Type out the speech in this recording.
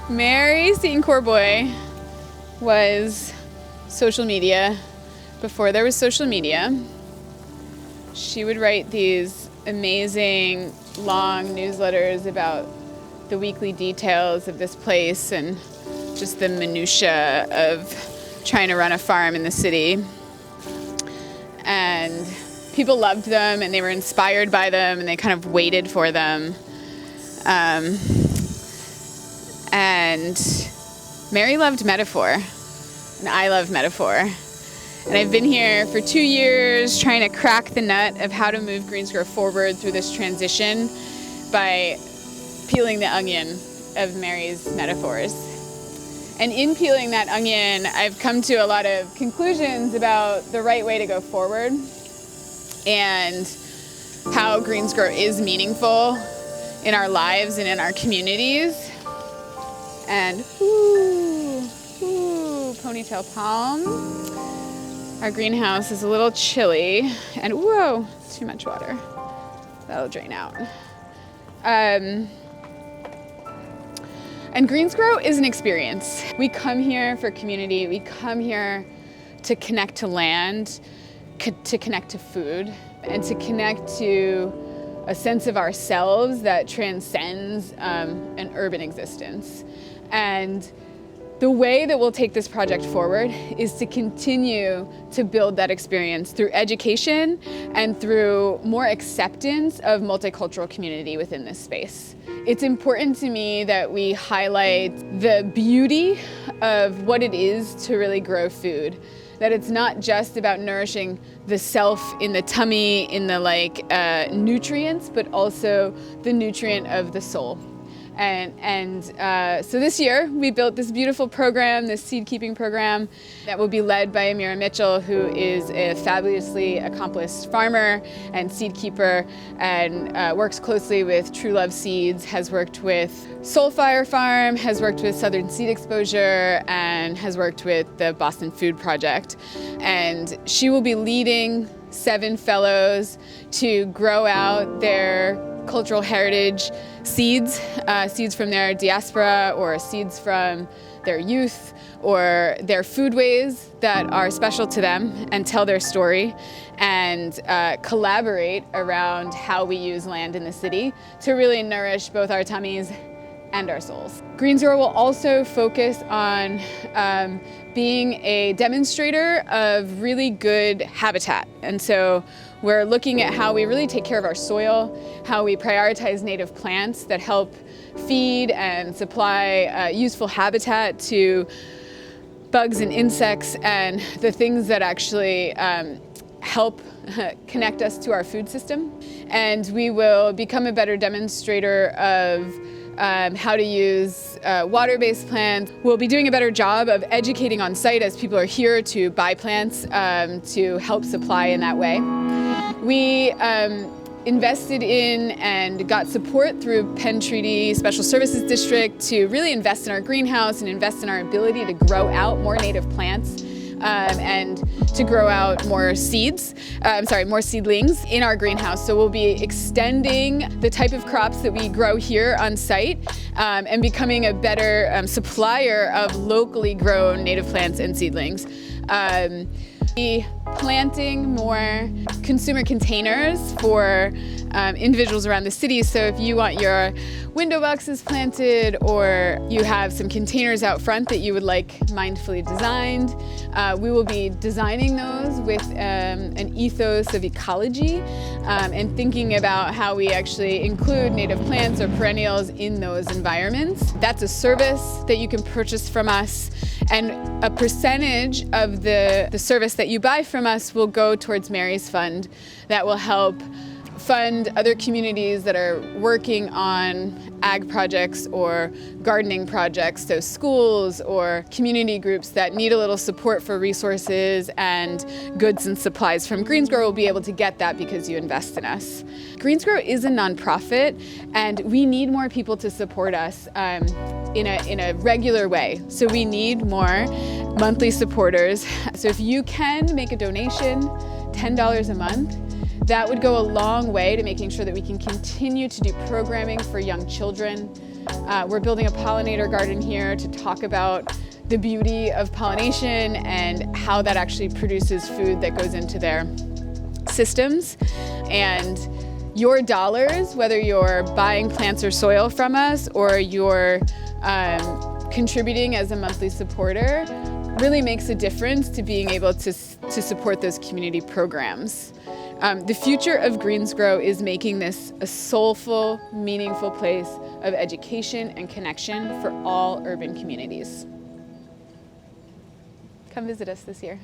Mary St. Corboy was social media before there was social media. She would write these amazing long newsletters about the weekly details of this place and just the minutia of trying to run a farm in the city. And people loved them and they were inspired by them and they kind of waited for them. And Mary loved metaphor, and I love metaphor. And I've been here for 2 years trying to crack the nut of how to move Greensgrow forward through this transition by peeling the onion of Mary's metaphors. And in peeling that onion, I've come to a lot of conclusions about the right way to go forward and how Greensgrow is meaningful in our lives and in our communities. And ponytail palm. Our greenhouse is a little chilly, and whoa, too much water. That'll drain out. And Greensgrow is an experience. We come here for community. We come here to connect to land, to connect to food, and to connect to a sense of ourselves that transcends an urban existence. And the way that we'll take this project forward is to continue to build that experience through education and through more acceptance of multicultural community within this space. It's important to me that we highlight the beauty of what it is to really grow food. That it's not just about nourishing the self in the tummy, in the nutrients, but also the nutrient of the soul. And so this year we built this beautiful program, this seed keeping program that will be led by Amira Mitchell, who is a fabulously accomplished farmer and seed keeper and works closely with True Love Seeds, has worked with Soulfire Farm, has worked with Southern Seed Exposure, and has worked with the Boston Food Project. And she will be leading 7 fellows to grow out their cultural heritage seeds, seeds from their diaspora or seeds from their youth or their foodways that are special to them, and tell their story and collaborate around how we use land in the city to really nourish both our tummies and our souls. Greensgrow will also focus on being a demonstrator of really good habitat. And so we're looking at how we really take care of our soil, how we prioritize native plants that help feed and supply useful habitat to bugs and insects and the things that actually help connect us to our food system. And we will become a better demonstrator of how to use water-based plants. We'll be doing a better job of educating on site as people are here to buy plants to help supply in that way. We invested in and got support through Penn Treaty Special Services District to really invest in our greenhouse and invest in our ability to grow out more native plants and to grow out more seeds, more seedlings in our greenhouse. So we'll be extending the type of crops that we grow here on site and becoming a better supplier of locally grown native plants and seedlings. Be planting more consumer containers for individuals around the city. So if you want your window boxes planted or you have some containers out front that you would like mindfully designed, we will be designing those with an ethos of ecology and thinking about how we actually include native plants or perennials in those environments. That's a service that you can purchase from us, and a percentage of the service that you buy from us will go towards Mary's Fund that will help fund other communities that are working on ag projects or gardening projects, so schools or community groups that need a little support for resources and goods and supplies from Greensgrow will be able to get that because you invest in us. Greensgrow is a nonprofit, and we need more people to support us in a regular way. So we need more monthly supporters. So if you can make a donation, $10 a month, That would go a long way to making sure that we can continue to do programming for young children. We're building a pollinator garden here to talk about the beauty of pollination and how that actually produces food that goes into their systems. And your dollars, whether you're buying plants or soil from us or you're contributing as a monthly supporter, really makes a difference to being able to support those community programs. The future of Greensgrow is making this a soulful, meaningful place of education and connection for all urban communities. Come visit us this year.